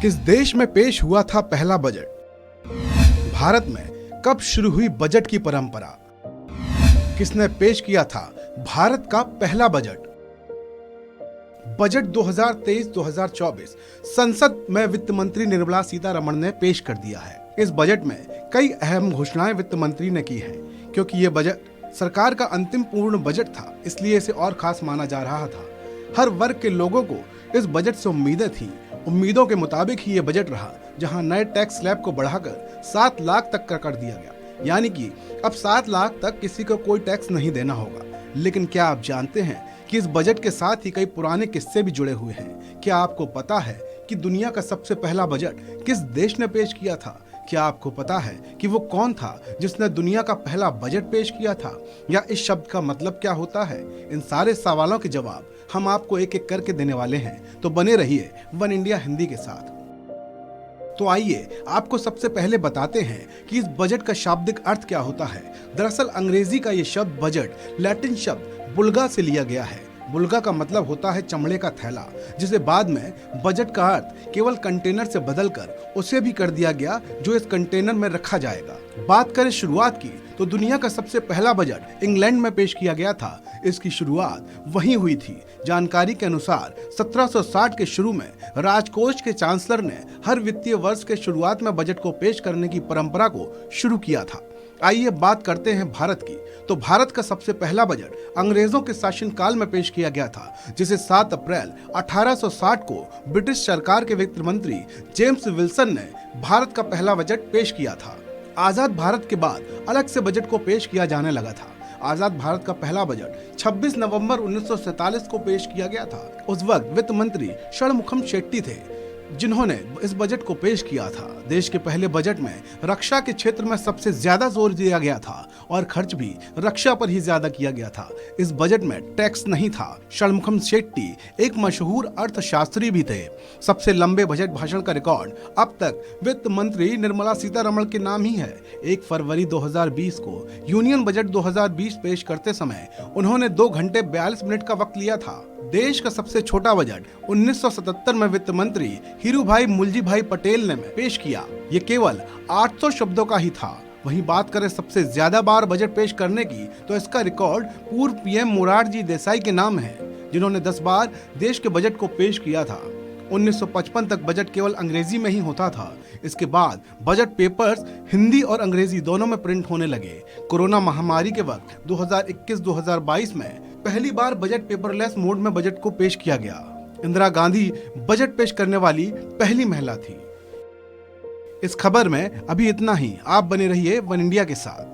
किस देश में पेश हुआ था पहला बजट? भारत में कब शुरू हुई बजट की परंपरा? किसने पेश किया था भारत का पहला बजट? बजट 2023-2024 संसद में वित्त मंत्री निर्मला सीतारमण ने पेश कर दिया है। इस बजट में कई अहम घोषणाएं वित्त मंत्री ने की हैं। क्योंकि ये बजट सरकार का अंतिम पूर्ण बजट था, इसलिए इसे और खास माना जा रहा था। हर वर्ग के लोगों को इस बजट से उम्मीदें थीं। उम्मीदों के मुताबिक ही ये बजट रहा, जहां नए टैक्स स्लैब को बढ़ाकर 7 लाख तक का कर दिया गया। यानी कि अब 7 लाख तक किसी को कोई टैक्स नहीं देना होगा। लेकिन क्या आप जानते हैं कि इस बजट के साथ ही कई पुराने किस्से भी जुड़े हुए हैं? क्या आपको पता है कि दुनिया का सबसे पहला बजट किस देश ने पेश किया था? क्या आपको पता है कि वो कौन था जिसने दुनिया का पहला बजट पेश किया था? या इस शब्द का मतलब क्या होता है? इन सारे सवालों के जवाब हम आपको एक एक करके देने वाले हैं, तो बने रहिए वन इंडिया हिंदी के साथ। तो आइए आपको सबसे पहले बताते हैं कि इस बजट का शाब्दिक अर्थ क्या होता है। दरअसल अंग्रेजी का ये शब्द बजट लैटिन शब्द बुल्गा से लिया गया है। बुल्गा का मतलब होता है चमड़े का थैला, जिसे बाद में बजट का अर्थ केवल कंटेनर से बदलकर उसे भी कर दिया गया जो इस कंटेनर में रखा जाएगा। बात करें शुरुआत की, तो दुनिया का सबसे पहला बजट इंग्लैंड में पेश किया गया था। इसकी शुरुआत वहीं हुई थी। जानकारी के अनुसार 1760 के शुरू में राजकोष के चांसलर ने हर वित्तीय वर्ष के शुरुआत में बजट को पेश करने की परंपरा को शुरू किया था। आइए बात करते हैं भारत की। तो भारत का सबसे पहला बजट अंग्रेजों के शासनकाल में पेश किया गया था, जिसे 7 अप्रैल 1860 को ब्रिटिश सरकार के वित्त मंत्री जेम्स विल्सन ने भारत का पहला बजट पेश किया था। आजाद भारत के बाद अलग से बजट को पेश किया जाने लगा था। आजाद भारत का पहला बजट 26 नवंबर 1947 को पेश किया गया था। उस वक्त वित्त मंत्री षणमुखम शेट्टी थे जिन्होंने इस बजट को पेश किया था। देश के पहले बजट में रक्षा के क्षेत्र में सबसे ज्यादा जोर दिया गया था और खर्च भी रक्षा पर ही ज्यादा किया गया था। इस बजट में टैक्स नहीं था। षणमुखम शेट्टी एक मशहूर अर्थशास्त्री भी थे। सबसे लंबे बजट भाषण का रिकॉर्ड अब तक वित्त मंत्री निर्मला सीतारमण के नाम ही है। 1 फरवरी 2020 को यूनियन बजट 2020 पेश करते समय उन्होंने 2 घंटे 42 मिनट का वक्त लिया था। देश का सबसे छोटा बजट 1977 में वित्त मंत्री हीरूभाई मुलजीभाई पटेल ने पेश किया। ये केवल 800 शब्दों का ही था। वहीं बात करें सबसे ज्यादा बार बजट पेश करने की, तो इसका रिकॉर्ड पूर्व पीएम मोरारजी देसाई के नाम है, जिन्होंने 10 बार देश के बजट को पेश किया था। 1955 तक बजट केवल अंग्रेजी में ही होता था। इसके बाद बजट पेपर्स हिंदी और अंग्रेजी दोनों में प्रिंट होने लगे। कोरोना महामारी के वक्त 2021-2022 में पहली बार बजट पेपरलेस मोड में बजट को पेश किया गया। इंदिरा गांधी बजट पेश करने वाली पहली महिला थी। इस खबर में अभी इतना ही। आप बने रहिए वन इंडिया के साथ।